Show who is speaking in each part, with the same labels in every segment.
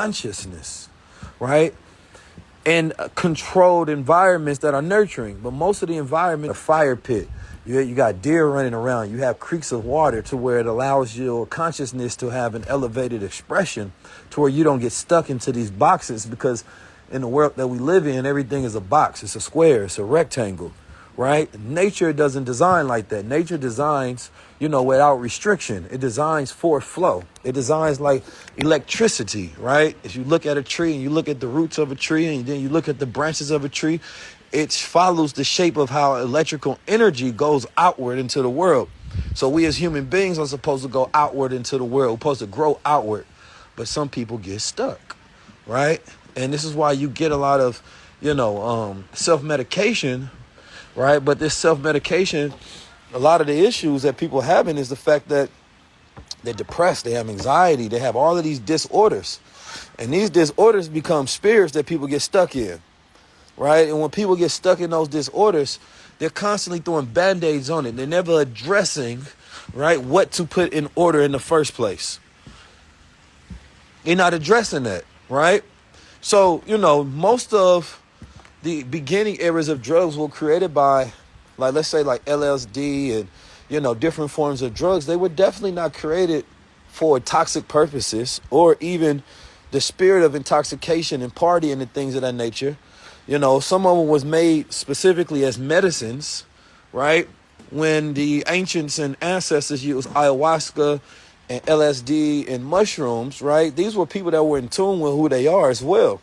Speaker 1: consciousness, right? And controlled environments that are nurturing. But most of the environment, a fire pit. You got deer running around. You have creeks of water to where it allows your consciousness to have an elevated expression to where you don't get stuck into these boxes, because in the world that we live in, everything is a box. It's a square. It's a rectangle, right? Nature doesn't design like that. Nature designs, without restriction. It designs for flow. It designs like electricity, right? If you look at a tree and you look at the roots of a tree and then you look at the branches of a tree, it follows the shape of how electrical energy goes outward into the world. So we as human beings are supposed to go outward into the world. We're supposed to grow outward. But some people get stuck, right? And this is why you get a lot of, self-medication, right? But this self-medication, a lot of the issues that people are having is the fact that they're depressed, they have anxiety, they have all of these disorders. And these disorders become spirits that people get stuck in, right? And when people get stuck in those disorders, they're constantly throwing band-aids on it. They're never addressing, right, what to put in order in the first place. They're not addressing that, right? So, most of the beginning eras of drugs were created by, like, let's say like LSD and, different forms of drugs. They were definitely not created for toxic purposes or even the spirit of intoxication and partying and things of that nature. Some of them was made specifically as medicines, right? When the ancients and ancestors used ayahuasca and LSD and mushrooms, right? These were people that were in tune with who they are as well,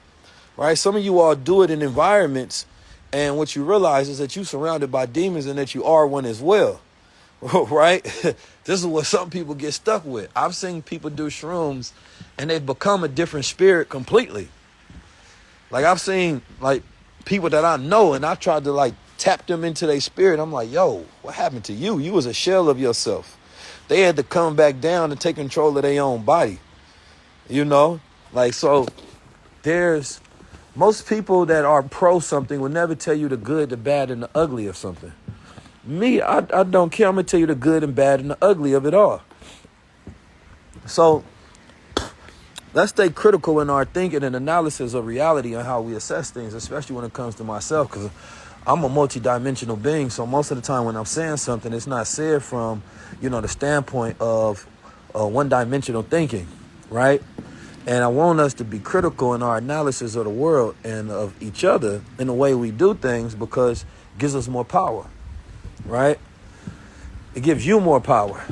Speaker 1: right? Some of you all do it in environments, and what you realize is that you're surrounded by demons and that you are one as well, right? This is what some people get stuck with. I've seen people do shrooms and they've become a different spirit completely. Like, I've seen like people that I know and I tried to like tap them into their spirit. I'm like, yo, what happened to you? You was a shell of yourself. They had to come back down and take control of their own body, so there's most people that are pro something will never tell you the good, the bad, and the ugly of something. Me, I don't care. I'm going to tell you the good and bad and the ugly of it all. So let's stay critical in our thinking and analysis of reality and how we assess things, especially when it comes to myself, because I'm a multidimensional being. So most of the time when I'm saying something, it's not said from, the standpoint of one-dimensional thinking, right? And I want us to be critical in our analysis of the world and of each other in the way we do things, because it gives us more power, right? It gives you more power.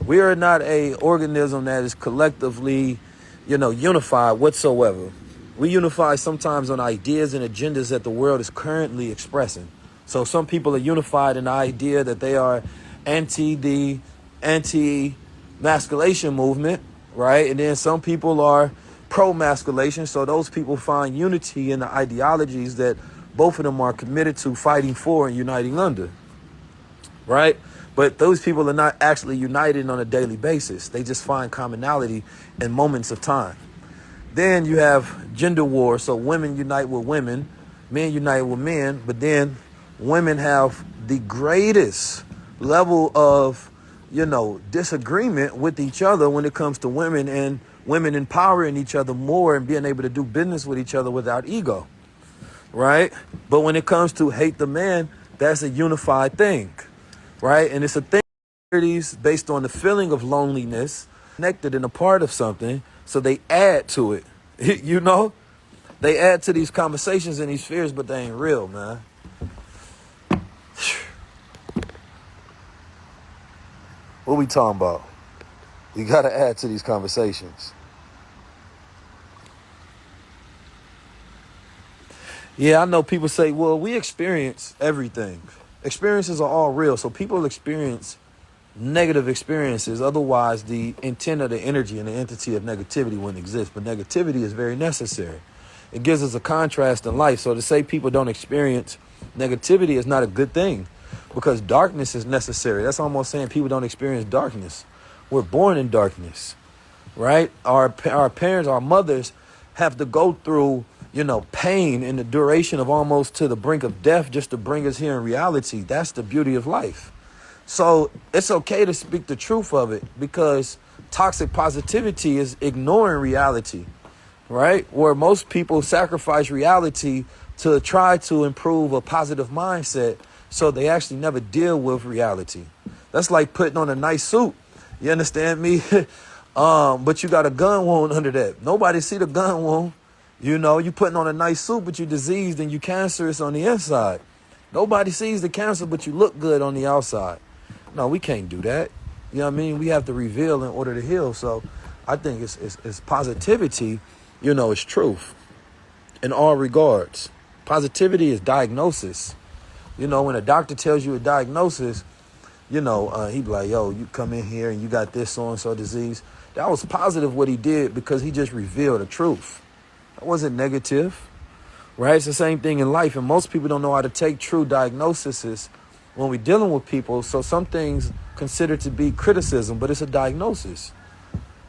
Speaker 1: We are not a organism that is collectively, unified whatsoever. We unify sometimes on ideas and agendas that the world is currently expressing. So some people are unified in the idea that they are anti-masculation movement, right? And then some people are pro-masculation. So those people find unity in the ideologies that both of them are committed to fighting for and uniting under, right? But those people are not actually united on a daily basis. They just find commonality in moments of time. Then you have gender war. So women unite with women, men unite with men, but then women have the greatest level of, disagreement with each other when it comes to women, and women empowering each other more and being able to do business with each other without ego, right? But when it comes to hate the man, that's a unified thing, right? And it's a thing based on the feeling of loneliness, connected and a part of something, so they add to it, They add to these conversations and these fears, but they ain't real, man. What we talking about? You got to add to these conversations. Yeah, I know people say, well, we experience everything. Experiences are all real. So people experience negative experiences. Otherwise, the intent of the energy and the entity of negativity wouldn't exist. But negativity is very necessary. It gives us a contrast in life. So to say people don't experience negativity is not a good thing, because darkness is necessary. That's almost saying people don't experience darkness. We're born in darkness, right? Our parents, our mothers have to go through, pain in the duration of almost to the brink of death just to bring us here in reality. That's the beauty of life. So it's okay to speak the truth of it, because toxic positivity is ignoring reality. right? Where most people sacrifice reality to try to improve a positive mindset, so they actually never deal with reality. That's like putting on a nice suit. You understand me? But you got a gun wound under that. Nobody see the gun wound. You know, you putting on a nice suit, but you diseased and you cancerous on the inside. Nobody sees the cancer, but you look good on the outside. No, we can't do that. You know what I mean? We have to reveal in order to heal. So I think it's positivity, you know, it's truth in all regards. Positivity is diagnosis. You know, when a doctor tells you a diagnosis, you know, he be like, yo, you come in here and you got this so-and-so disease. That was positive what he did because he just revealed the truth. That wasn't negative, right? It's the same thing in life. And most people don't know how to take true diagnoses when we're dealing with people. So some things considered to be criticism, but it's a diagnosis,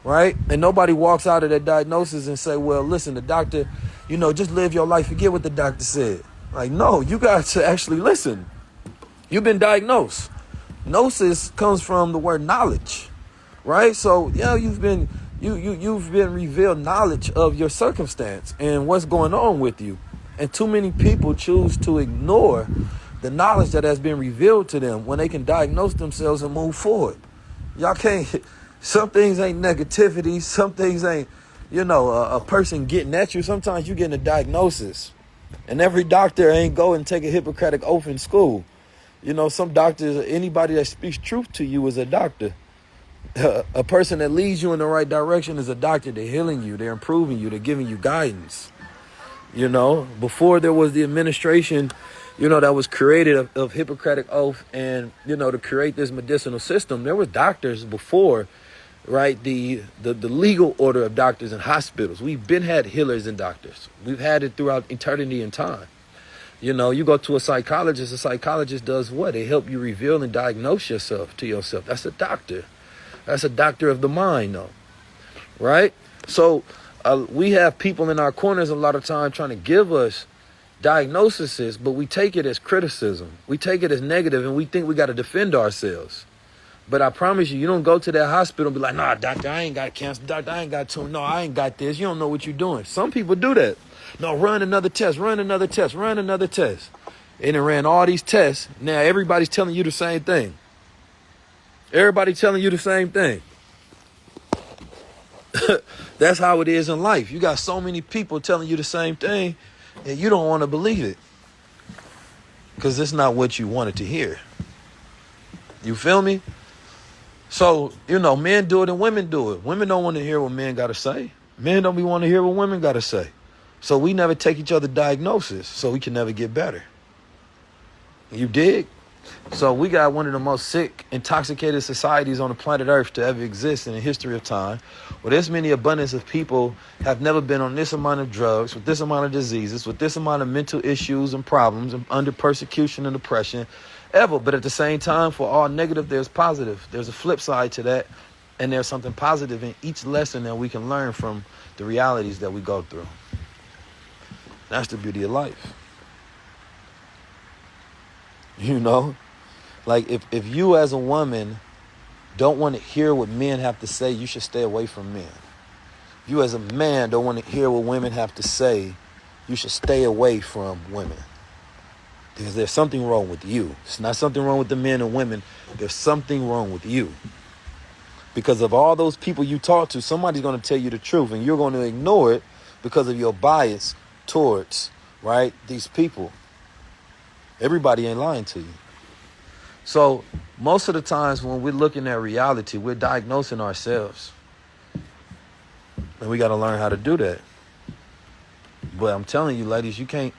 Speaker 1: right? And nobody walks out of that diagnosis and say, well, listen, the doctor, you know, just live your life. Forget what the doctor said. Like, no, you got to actually listen. You've been diagnosed. Gnosis comes from the word knowledge, right? So, yeah, you've been revealed knowledge of your circumstance and what's going on with you. And too many people choose to ignore the knowledge that has been revealed to them when they can diagnose themselves and move forward. Y'all can't, some things ain't negativity. Some things ain't, you know, a person getting at you. Sometimes you getting a diagnosis. And every doctor ain't go and take a Hippocratic oath in school. You know, some doctors, anybody that speaks truth to you is a doctor. A person that leads you in the right direction is a doctor. They're healing you. They're improving you. They're giving you guidance. You know, before there was the administration, you know, that was created of Hippocratic oath and, you know, to create this medicinal system, there were doctors before, right? The legal order of doctors and hospitals. We've been had healers and doctors. We've had it throughout eternity and time. You know, you go to a psychologist does what? They help you reveal and diagnose yourself to yourself. That's a doctor. That's a doctor of the mind, though, right? So we have people in our corners a lot of time trying to give us diagnoses, but we take it as criticism. We take it as negative, and we think we got to defend ourselves. But I promise you, you don't go to that hospital and be like, nah, doctor, I ain't got cancer. Doctor, I ain't got tumor. No, I ain't got this. You don't know what you're doing. Some people do that. No, run another test, run another test, run another test. And it ran all these tests. Now everybody's telling you the same thing. Everybody telling you the same thing. That's how it is in life. You got so many people telling you the same thing, and you don't want to believe it. Because it's not what you wanted to hear. You feel me? So, you know, men do it and women do it. Women don't want to hear what men got to say. Men don't be want to hear what women got to say. So we never take each other diagnosis, so we can never get better. You dig? So we got one of the most sick, intoxicated societies on the planet Earth to ever exist in the history of time, where this many abundance of people have never been on this amount of drugs, with this amount of diseases, with this amount of mental issues and problems, and under persecution and oppression, ever. But at the same time, for all negative, there's positive. There's a flip side to that, and there's something positive in each lesson that we can learn from the realities that we go through. That's the beauty of life. You know, like if you as a woman don't want to hear what men have to say, you should stay away from men. If you as a man don't want to hear what women have to say, you should stay away from women. Because there's something wrong with you. It's not something wrong with the men and women. There's something wrong with you. Because of all those people you talk to, somebody's going to tell you the truth, and you're going to ignore it because of your bias towards, right, these people. Everybody ain't lying to you. So most of the times when we're looking at reality, we're diagnosing ourselves. And we got to learn how to do that. But I'm telling you, ladies, you can't,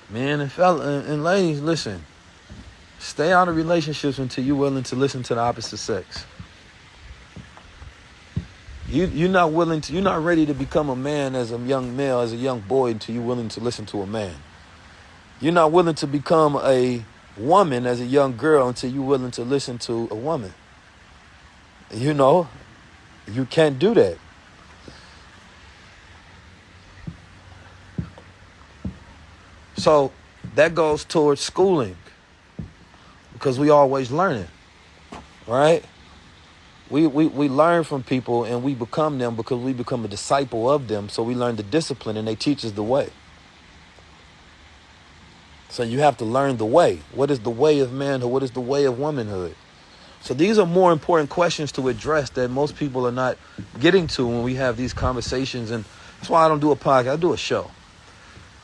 Speaker 1: men and ladies, listen, stay out of relationships until you're willing to listen to the opposite sex. You're not ready to become a man as a young male, as a young boy, until you're willing to listen to a man. You're not willing to become a woman as a young girl until you're willing to listen to a woman. You know, you can't do that. So that goes towards schooling, because we always learning, right? We learn from people and we become them because we become a disciple of them. So we learn the discipline and they teach us the way. So you have to learn the way. What is the way of manhood? What is the way of womanhood? So these are more important questions to address that most people are not getting to when we have these conversations. And that's why I don't do a podcast. I do a show.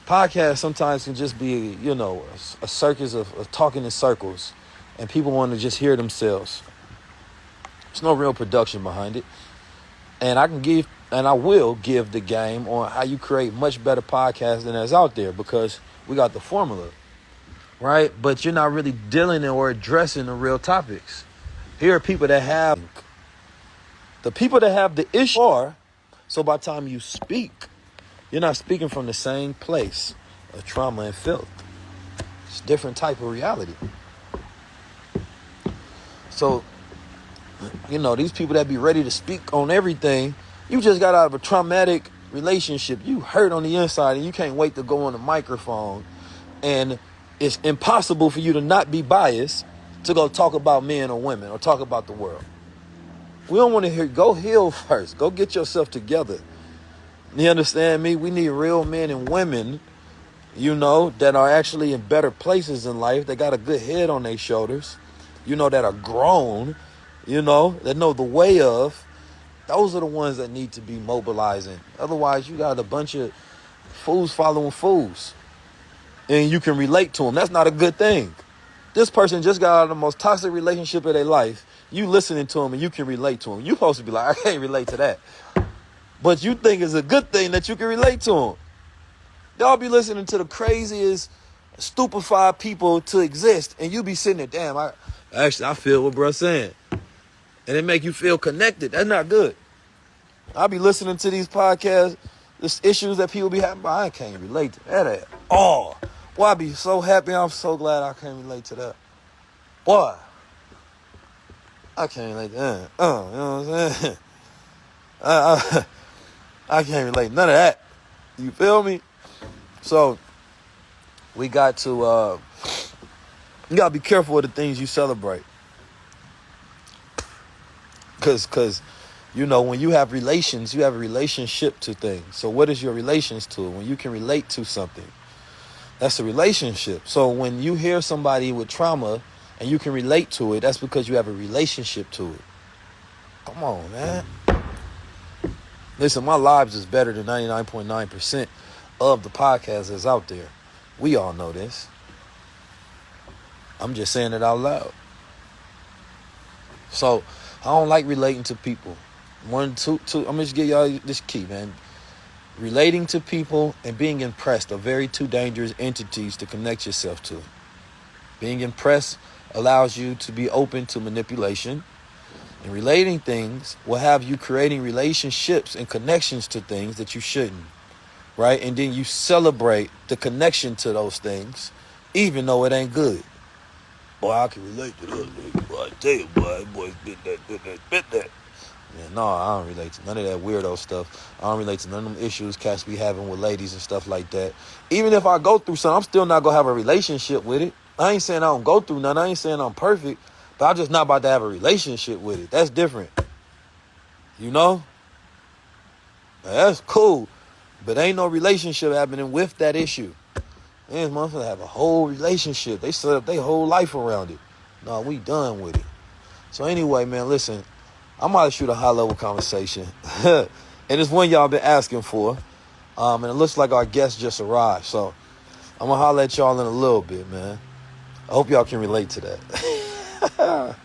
Speaker 1: Podcast sometimes can just be, a circus of talking in circles. And people want to just hear themselves. There's no real production behind it. And I will give the game on how you create much better podcasts than that's out there because we got the formula, right? But you're not really dealing or addressing the real topics. Here are people that have the issue are, so by the time you speak, you're not speaking from the same place of trauma and filth. It's a different type of reality. So, these people that be ready to speak on everything, you just got out of a traumatic relationship. You hurt on the inside and you can't wait to go on the microphone. And it's impossible for you to not be biased to go talk about men or women or talk about the world. We don't want to hear, go heal first. Go get yourself together. You understand me? We need real men and women, that are actually in better places in life. They got a good head on their shoulders, that are grown, that know the way of. Those are the ones that need to be mobilizing. Otherwise, you got a bunch of fools following fools. And you can relate to them. That's not a good thing. This person just got out of the most toxic relationship of their life. You listening to them and you can relate to them. You supposed to be like, I can't relate to that. But you think it's a good thing that you can relate to them. Y'all be listening to the craziest, stupefied people to exist. And you be sitting there, damn, I feel what bruh's saying. And it make you feel connected. That's not good. I be listening to these podcasts, the issues that people be having, but I can't relate to that at all. Boy, I be so happy. I'm so glad I can't relate to that. Boy, I can't relate to that. You know what I'm saying? I can't relate none of that. You feel me? So we got to you gotta be careful with the things you celebrate. Cause when you have relations, you have a relationship to things. So what is your relations to it? When you can relate to something, that's a relationship. So when you hear somebody with trauma and you can relate to it, that's because you have a relationship to it. Come on, man. Listen, my lives is better than 99.9% of the podcasts that's out there. We all know this. I'm just saying it out loud. So I don't like relating to people. I'm gonna just give y'all this key, man. Relating to people and being impressed are very two dangerous entities to connect yourself to. Being impressed allows you to be open to manipulation. And relating things will have you creating relationships and connections to things that you shouldn't. Right? And then you celebrate the connection to those things, even though it ain't good. Boy, I can relate to those niggas. Boy, I tell you, boys bit that. Yeah, no, I don't relate to none of that weirdo stuff. I don't relate to none of them issues cats be having with ladies and stuff like that. Even if I go through something, I'm still not going to have a relationship with it. I ain't saying I don't go through nothing. I ain't saying I'm perfect. But I'm just not about to have a relationship with it. That's different. Now, that's cool. But ain't no relationship happening with that issue. Man, motherfuckers have a whole relationship. They set up their whole life around it. No, we done with it. So anyway, man, listen. I'm about to shoot a high-level conversation. And it's one y'all been asking for. And it looks like our guest just arrived. So I'm going to holler at y'all in a little bit, man. I hope y'all can relate to that.